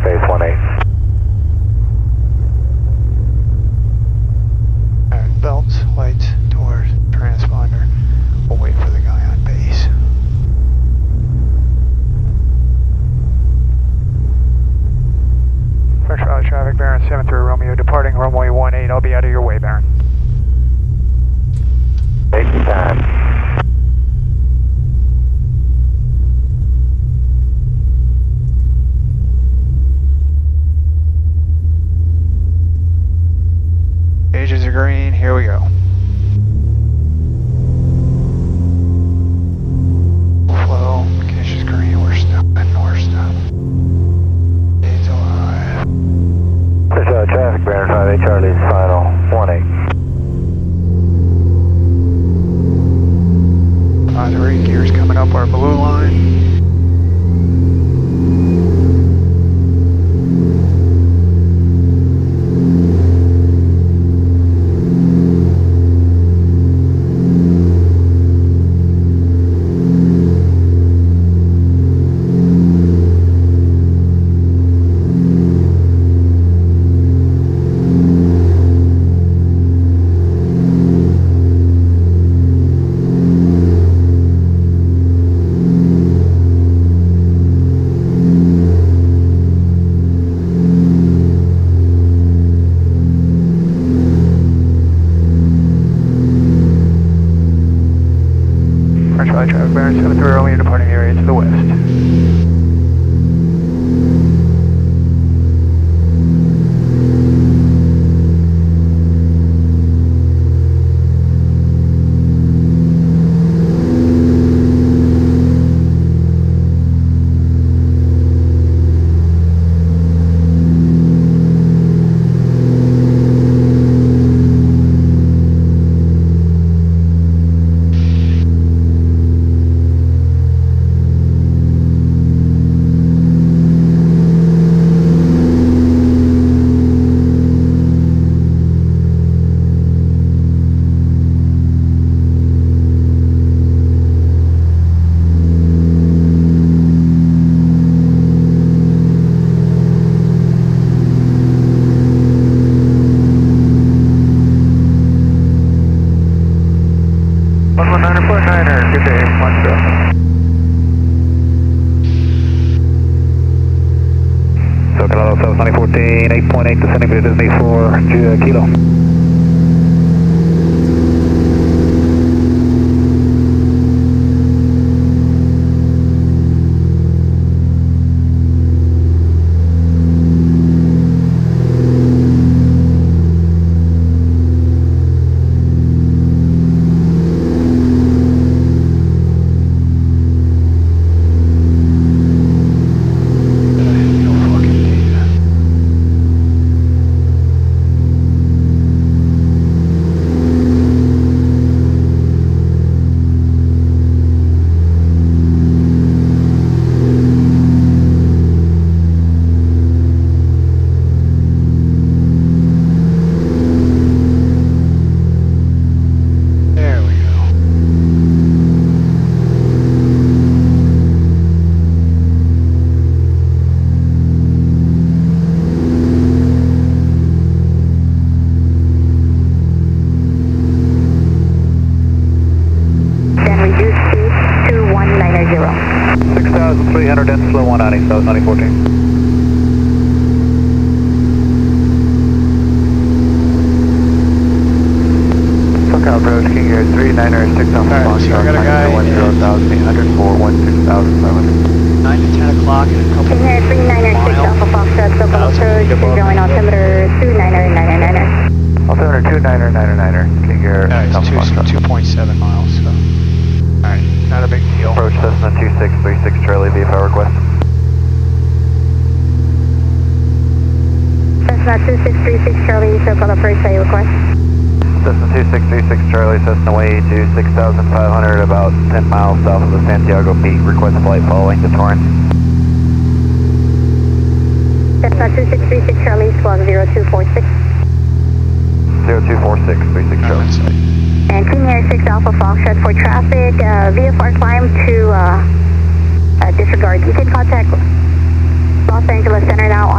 face 18. Alright, belts, lights, doors, transponder. We'll wait for the guy on base. French Valley traffic, Baron 73 Romeo, departing runway 18. I'll be out of your way, Baron. Take your time. Gauges are green, here we go. Flow, gauges green, we're stopping. It's alive. French Valley traffic, Baron 58 Charlie's final 18. The right gear's coming up our blue line. Traffic Baron 73 Romeo departing the area to the west. Good day, So Colorado 714, 8.8 descending to Disney for Kilo. Slow 190, South 9014. SoCal approach, King Air 3906 Alpha Foxtrot, 910,800 for 16,500. 9 to 10 o'clock in a couple King Air 3906 Alpha Foxtrot, SoCal approach, going altimeter 299er. Altimeter 299er, King Air Alpha Foxtrot. 2.7 miles, so. Alright, not a big deal. Approach Cessna 2636 Charlie, VFI request. Cessna 2636 Charlie, SoCal approach, how you request? Cessna 2636 Charlie, Cessna way to 6,500, about 10 miles south of the Santiago Peak. Request flight following to Torrance. Cessna 2636 Charlie, squawk 0246. 0246, 36 Charlie. And King Air 6 Alpha Foxtrot for traffic, VFR climb to disregard. You can contact Los Angeles Center now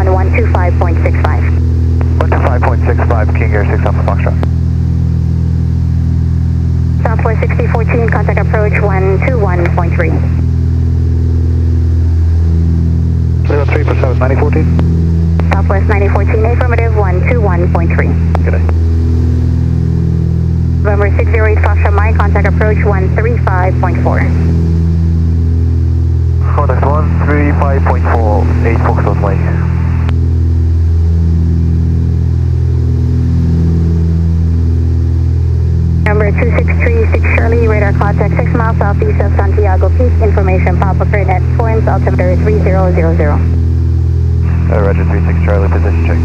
125.65. 125.65, King Air 6 Alpha Foxtrot. Southwest 6014, contact approach 121.3. 03 for South 9014. Southwest 9014, affirmative 121.3. Good day. November 608 Foxtrot Mike, contact approach 135.4. Contact 135.4, 8 Foxtrot Way. Number 2636 Shirley, radar contact 6 miles southeast of Santiago Peak. Information Papa Current Torrance, altimeter 3000. Roger, 36 Charlie, position check.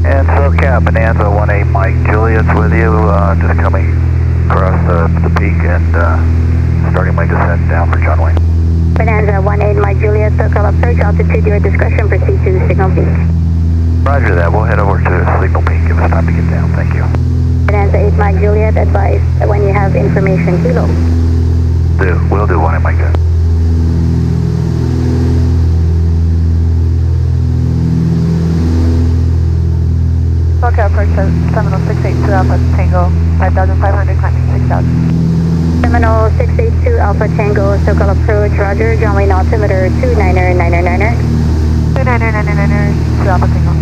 And SoCal, Bonanza 18 Mike Juliet's with you, just coming across the peak and starting my descent down for John Wayne. Bonanza 18 Mike Juliet, SoCal approach, altitude your discretion, proceed to Signal Peak. Roger that, we'll head over to Signal Peak, give us time to get down, thank you. Bonanza 8 Mike Juliet, advise when you have information kilo. We'll do 18 Mike then. SoCal approach 70682 Alpha Tango, 5,500, climbing 6,000. Seminole 682 Alpha Tango, SoCal approach, roger, John Wayne altimeter 299er. 299er, 2 Alpha Tango.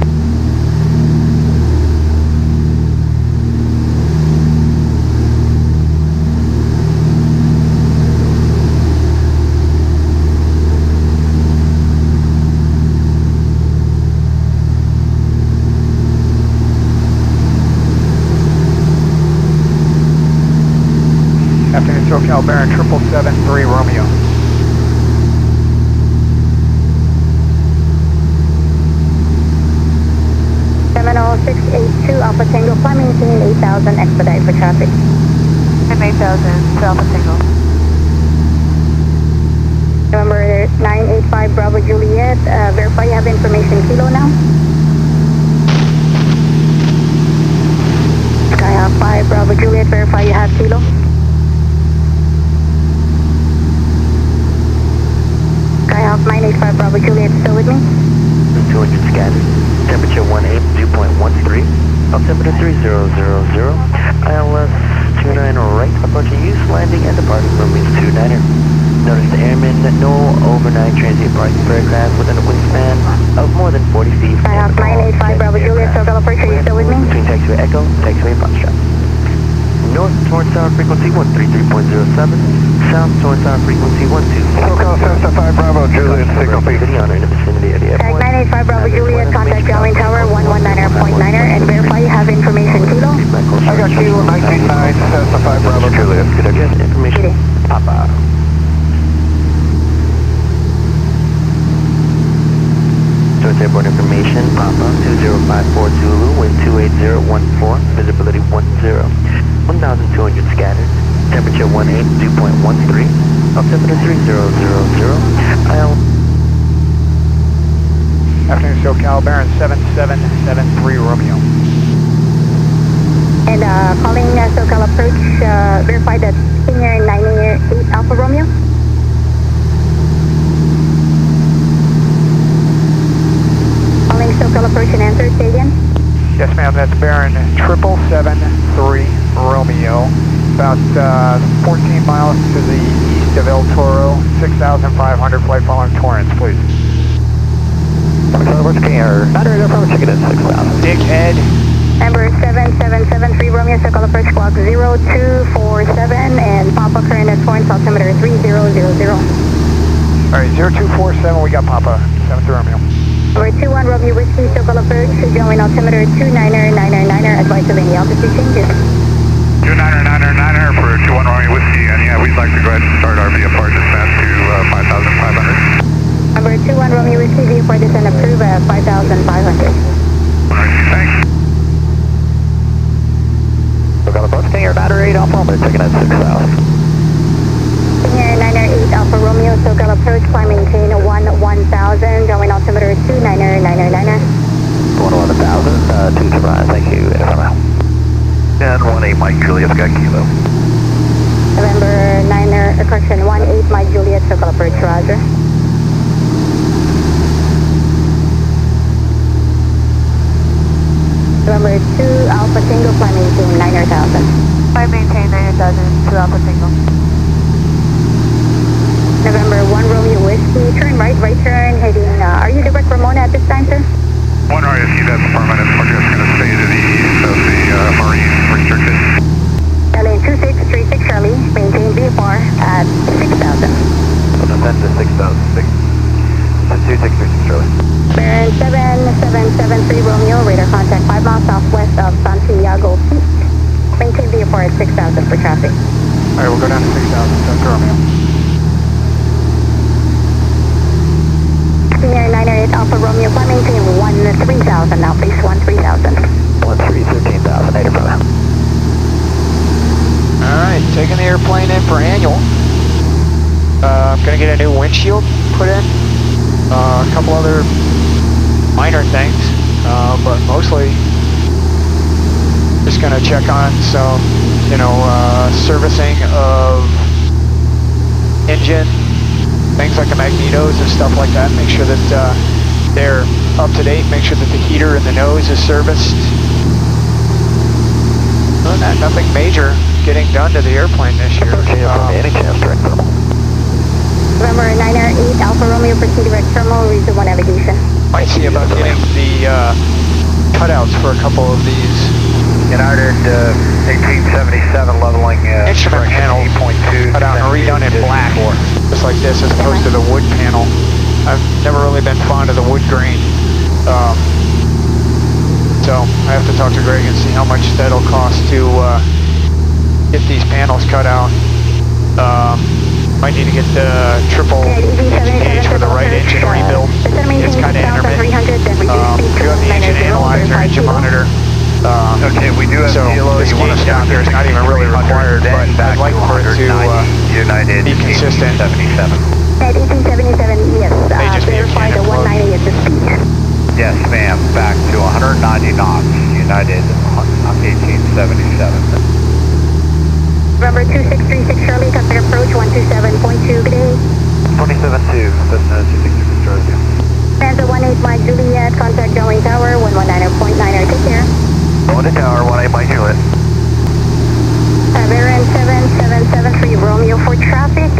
Afternoon, SoCal Baron 773 Romeo. Seminole 682 Alpha Tango, climbing scene 8000, expedite for traffic. And 8,000, 2 Alpha Tango. November 985 Bravo Juliet, verify you have information kilo now. Skyhawk 5 Bravo Juliet, verify you have kilo. Skyhawk 985 Bravo Juliet, still with me? 200 scattered, temperature 18, dew point 13, altimeter 3000, ILS 29 right, approaching use, landing and departing from wings 29er. Notice the airman, no overnight transient parking for aircraft within a wingspan of more than 40 feet. Skyhawk 985 Bravo Juliet, SoCal approach, are you still with me? Between taxiway Echo, taxiway Foxtrot. North towards sound frequency 133.07, south towards sound frequency 124. SoCal 775 Bravo Juliet, Signal Peak. City honor in the vicinity of the airport. Skyhawk 985 Bravo Juliet, contact John Wayne Tower 119.9er and verify you have information kilo. I got kilo 199, 775 Bravo Juliet. Good idea. Information. Papa. Source airborne information, Papa, 2054 Zulu, wind 28014, visibility 10, 1,200 scattered, temperature 18, dew point 13, altimeter 3000, IL. Afternoon, SoCal Baron 7773 Romeo. And calling SoCal approach, verify that King Air 988 Alpha Romeo. Calling SoCal approach and answer, say again. Yes, ma'am, that's Baron 773 Romeo. About 14 miles to the east of El Toro, 6,500, flight following Torrance, please. What's King Air? Battery approach, ticket at 6,000. Dickhead. Number 7773 Romeo, SoCal approach, squawk 0247 and Papa current at Torrance, altimeter 3000. All right, 0247, we got Papa, 73 Romeo. Number 21 Romeo Whiskey, SoCal approach, John altimeter 299er, advise of any altitude changes. 299er for 21 Romeo Whiskey, and yeah, we'd like to go ahead and start our VFR descent to 5,500. Number 21 Romeo Whiskey, VFR descent approved at 5,500. Thanks. SoCal approach, King Air battery 8 Alpha, Romeo, ticket at 6,000. King Air 908 Alpha Romeo, SoCal approach, climb maintain 1000, John altimeter 299er. 11,000, 2 to rise, thank you, FML. And 18 Mike Juliet, got kilo. November 18 Mike Juliet, SoCal approach, roger. November 2 Alpha Tango, flight maintain 9,000. I maintain 9,000 to Alpha Tango. November 1 Romeo Whiskey, turn right turn, heading, are you direct Ramona at this time, sir? One RSU, that's permanent. We're just going to stay to the east of the Marine restricted. Lane 2636 Charlie, maintain VFR at 6,000. We'll descend to 6,006. This is 2636 Charlie. Baron 7773 Romeo, radar contact 5 miles southwest of Santiago Peak. Maintain VFR at 6,000 for traffic. Alright, we'll go down to 6,000, Delta Romeo. Senior 908 Alpha Romeo, flight maintain 13,000 now, please, 13,000. 13,000, native brother. Alright, taking the airplane in for annual. I'm going to get a new windshield put in. A couple other minor things, but mostly just going to check on some, servicing of engine, things like the magnetos and stuff like that. Make sure that they're up to date. Make sure that the heater in the nose is serviced. Other than that, nothing major getting done to the airplane this year. Any chance direct thermal? November 908 Alpha Romeo, proceed direct thermal, reason 1 navigation. Might see about getting the cutouts for a couple of these. United 1877 leveling Instrument panel 8.2. cut out and redone in black, just like this, as opposed to the wood panel. I've never really been fond of the wood grain, so I have to talk to Greg and see how much that'll cost to get these panels cut out. Might need to get the triple gauge for the right engine rebuild. It's kind of intermittent. Do have the engine analyzer, engine monitor. Okay, we do have so this gauge down here is not even really required, but I'd like for it to United be consistent. 1877. At 1877, yes, May just be a verify the cannon 190 at the speed. Yes, ma'am. Back to 190 knots. United 1877. November 2636 Charlie, contact approach 127.2, good day. 27.2, that's 266 Charlie. Panther 18 Mike Juliet, contact Joey Tower 119.9, take care. Going to tower, 18 Mike Juliet. Baron 7773 Romeo for traffic,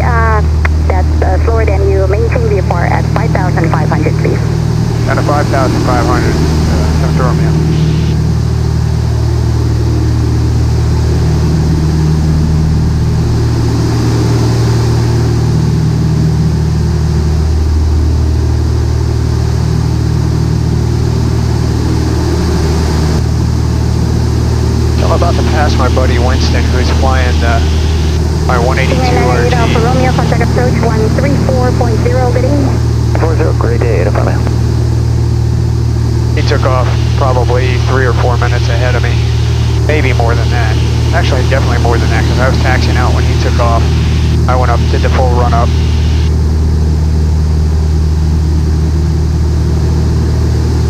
that's slower than you. Maintain VFR at 5,500, please. Down to 5,500, Delta Romeo. I'm about to pass my buddy Winston, who's flying my 182 RG. Alpha Romeo, contact approach 134.0, good day. 40, great day, if I may. He took off probably 3 or 4 minutes ahead of me. Maybe more than that. Actually, definitely more than that, because I was taxiing out when he took off. I went up, did the full run up.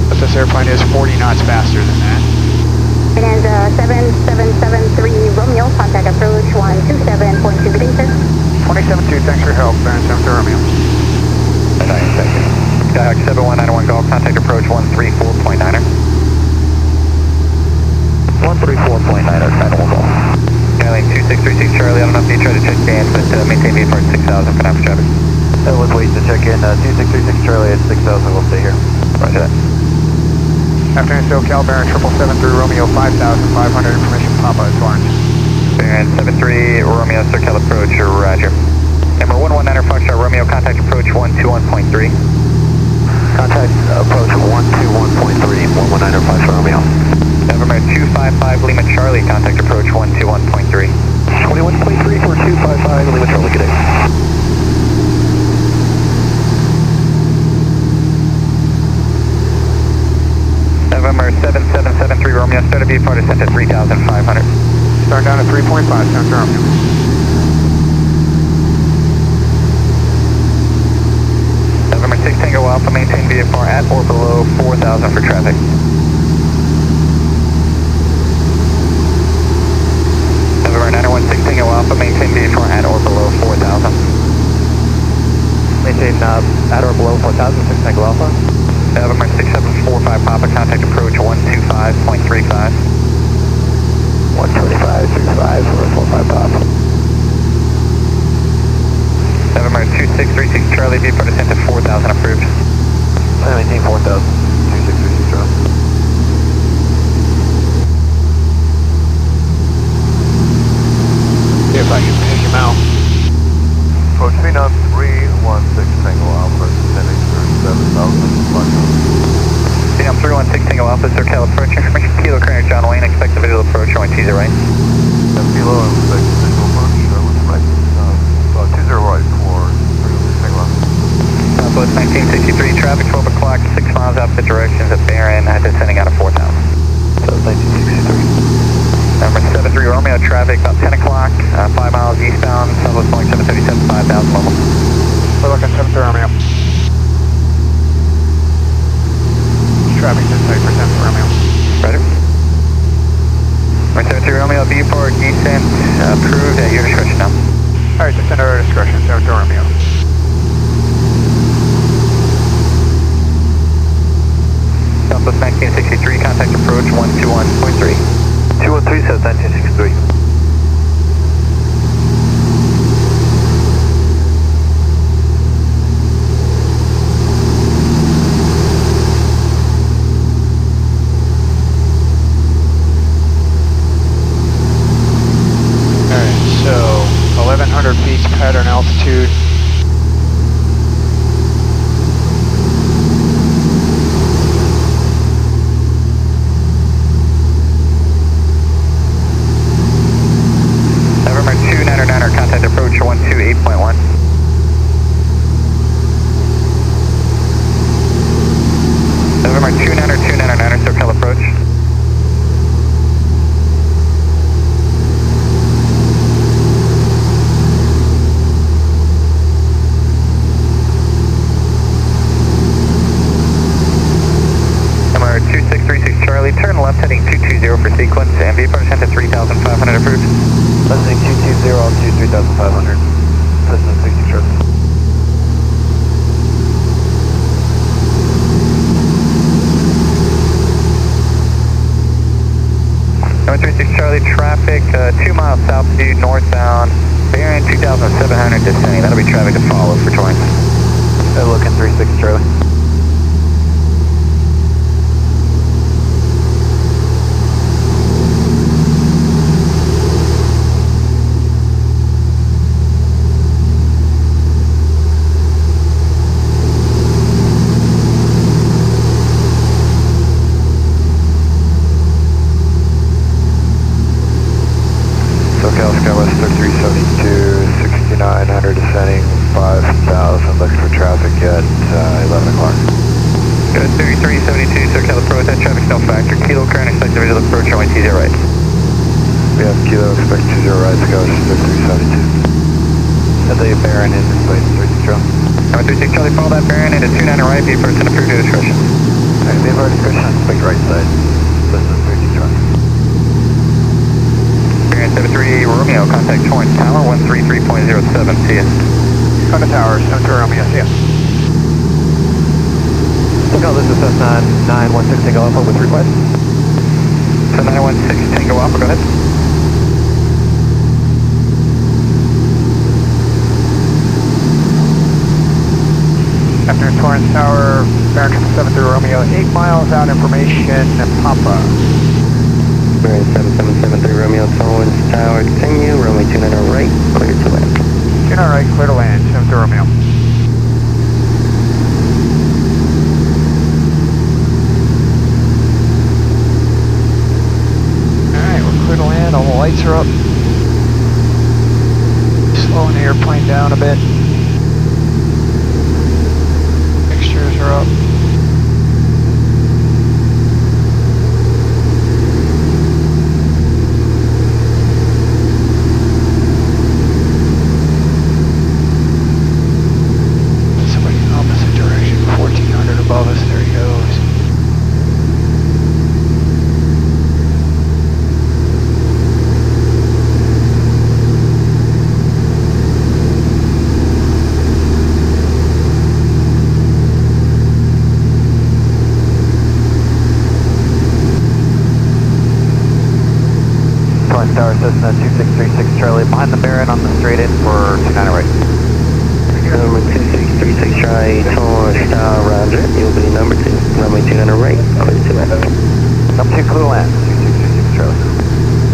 But this airplane is 40 knots faster than that. And 7773 Romeo, contact approach 127.2, good day, sir. 27.2, thanks for your help, Baron 7 Romeo. Thank you. Contact 7191 Golf, contact approach 134.9er. 134.9er, 91 Golf. Skyline 2636 Charlie, I don't know if you try to check bands, but maintain VFR at 6,000 for now for traffic. Let's wait to check in 2636 Charlie at 6,000, we'll stay here. Roger that. Afternoon, SoCal, Baron 773 Romeo 5,500, information Papa at Torrance. Baron 73 Romeo, SoCal approach, roger. Number 119er Foxtrot Romeo, contact approach 121.3. Contact approach 121.3, 119er Foxtrot Romeo. November 255 Lima Charlie, contact approach 121.3. 21.3 for 255 Lima Charlie, good day. November 7773 Romeo, start of VFR descent to 3,500. Start down at 3.5, Center Romeo. November 6 Tango Alpha, maintain VFR at or below 4,000 for traffic. November 916 Tango Alpha, maintain VFR at or below 4,000. Maintain at or below 4,000, 6 Tango Alpha. November 6745 Papa, contact approach 125.35. 2636 Charlie, viewport descent to 4000 approved. Maintain 4000, 2636 Charlie. See if I can pick him out. Approach Phenom 316 Tango Alpha, descending through 7,000. Phenom 316 Tango Alpha, SoCal approach, information Kilo Colonel John Wayne, expect the visual approach, showing 20 right. Kilo, expect visual approach, looks like 20 right for 316 Tango Alpha. Southwest 1963, traffic 12 o'clock, 6 miles opposite directions at Barron, descending out of 4000. So 1963. Number 73 Romeo, traffic about 10 o'clock, 5 miles eastbound, Southwest Boeing 737, 5000 level. We're looking 73 Romeo. Traffic to 30% Romeo. Roger. Number 73 Romeo, viewport descent approved at your discretion now. Alright, descend at our discretion, 73 Romeo. Southwest 1963, contact approach 121.3. 213 says 1963. Alright, so 1100 feet pattern altitude. November 299er, contact approach 128.1. November 299er, SoCal approach. Number 2636 Charlie, turn left heading 220 for sequence, and viewport descent to 3500 approved. Listening 220 altitude 3500. President 60 Charlie. Number 36 Charlie, traffic 2 miles south due northbound, Barron 2700 descending. That'll be traffic to follow for Torrance. Looking 36 Charlie. SoCal Skywest 3372, 6900 descending 5000, looking for traffic at 11 o'clock. Good, 3372 SoCal approach, that traffic's no factor. Kilo current, expect the visual approach, only T0 right. We have Kilo, expect 20 right, Skywest 3372. At the Barron in this way, 36 Charlie. Number 36 Charlie, follow that Barron into 29 right, viewport descent approved to discretion. Alright, we have our discretion, expect right side. Listen 36 Charlie. Barron 73 Romeo, contact Torrance Tower 133.07, see ya. On the tower, 73 Romeo, see ya. SoCal, this is Cessna 916 Tango Alpha with request. So 916 Tango Alpha, go ahead. After Torrance Tower, Barron 73 Romeo, 8 miles out, information, Papa. Barron 7773 Romeo, Torrance Tower, continue, runway 29 right, clear to land. 29 right, clear to land, 73 Romeo. Alright, we're clear to land, all the lights are up. Slowing the airplane down a bit. Fixtures are up. Somebody in opposite direction, 1400 above us, there he goes. Tower Cessna 2636 Charlie, behind the Barron on the straight in for 29 right. Number Roger, you'll be number 2. Runway 29 right, clear to land. Number 2, clear to land. 2266 Charlie.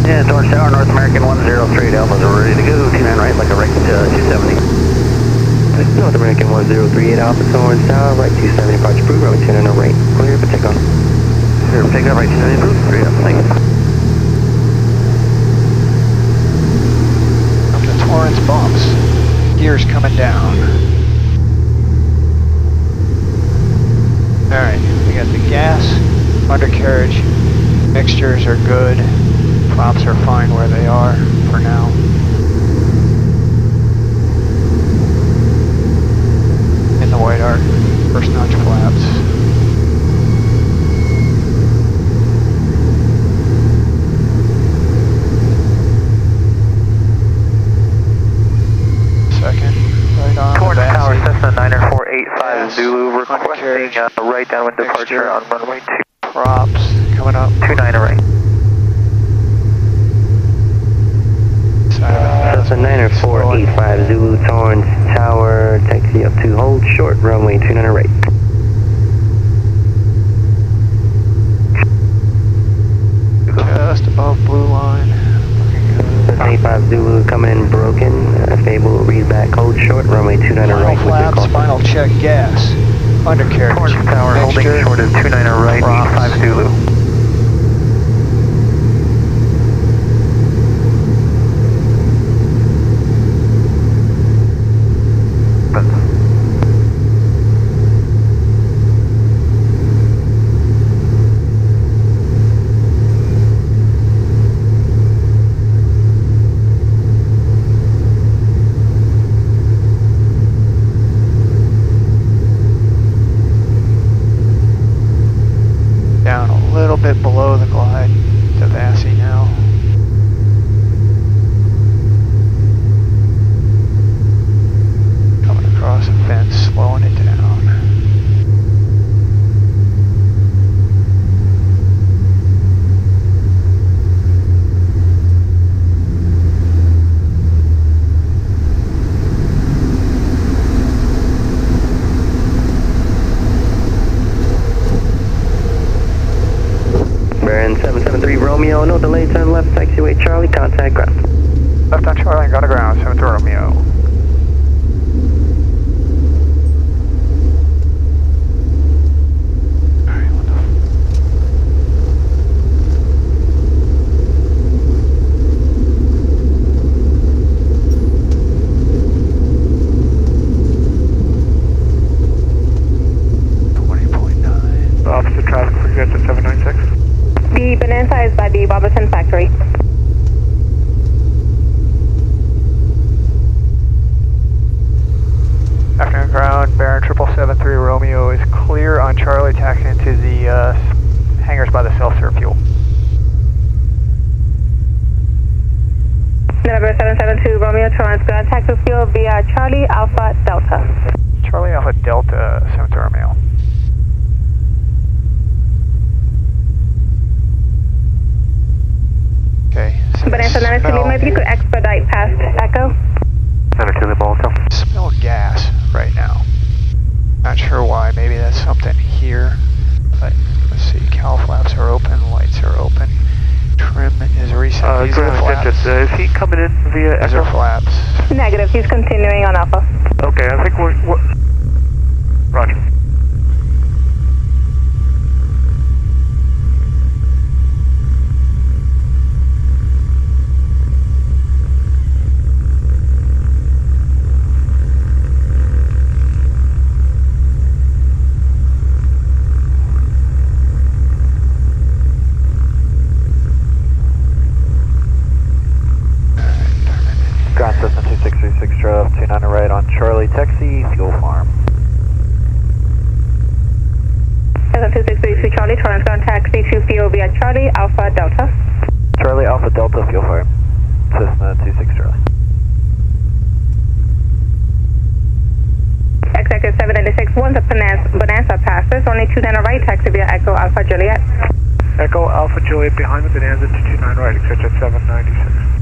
Yeah, Torrance Tower, North American 103 Alphas are ready to go. 29 right, like a right to 270. North American 1038 Alpha, Torrance Tower, right 270, departure approved, runway 29 right, clear for takeoff. Clear for takeoff, right 270 approved, 3 up, thank you. Up the Torrance bumps. Gears coming down. Alright, we got the gas, undercarriage, mixtures are good, props are fine where they are for now. In the white arc, first notch flaps. Second, right on Torrance the Tower, back. Cessna 90485 Yes. Zulu, requesting Undercarriage. right downwind departure Mixture. on runway Props coming up. 29 right. Side of it. Cessna 90485 Zulu, Torrance Tower, taxi up to hold short, runway 29 right. Just above blue line. Looking good. Cessna 85 Zulu coming in broken, stable, read back, hold short, runway 29 Final right with your flaps, call. final check gas. Undercarriage. Torrance Tower, holding mixture, short of 29 right, props. 5 Zulu. Down a little bit below the glide to Vassy now. Coming across a fence, slowing it down. Baron 773 Romeo, no delay, turn left, taxiway Charlie, contact ground. Left on Charlie and got to ground, 7 to Romeo. Alright, what the Officer traffic for exit 796. The Bonanza is by the Robertson factory. Afternoon ground, Baron 773 Romeo is clear on Charlie, taxiing into the hangars by the self-serve fuel. November 772 Romeo, Torrance, ground taxi fuel via Charlie Alpha Delta. Charlie Alpha Delta, 7 to Romeo. Okay. Bonanza 92 Lima, if you could expedite past Echo. Center 2 Lima also. Smell gas right now. Not sure why. Maybe that's something here. But let's see. Cowl flaps are open. Lights are open. Trim is recent. These are flaps. Is he coming in via These Echo? are flaps. Negative, he's continuing on Alpha. Okay, I think we're Roger. Ground Cessna 2636 Charlie, 29 right on Charlie, taxi, fuel farm. Cessna 2633 Charlie, Torrance, ground taxi to fuel via Charlie Alpha Delta. Charlie Alpha Delta, fuel farm. Cessna 26 Charlie. Executive 796, once the Bonanza passes, only 29 right, taxi via Echo Alpha Juliet. Echo Alpha Juliet behind the Bonanza to 29 right, exit 796.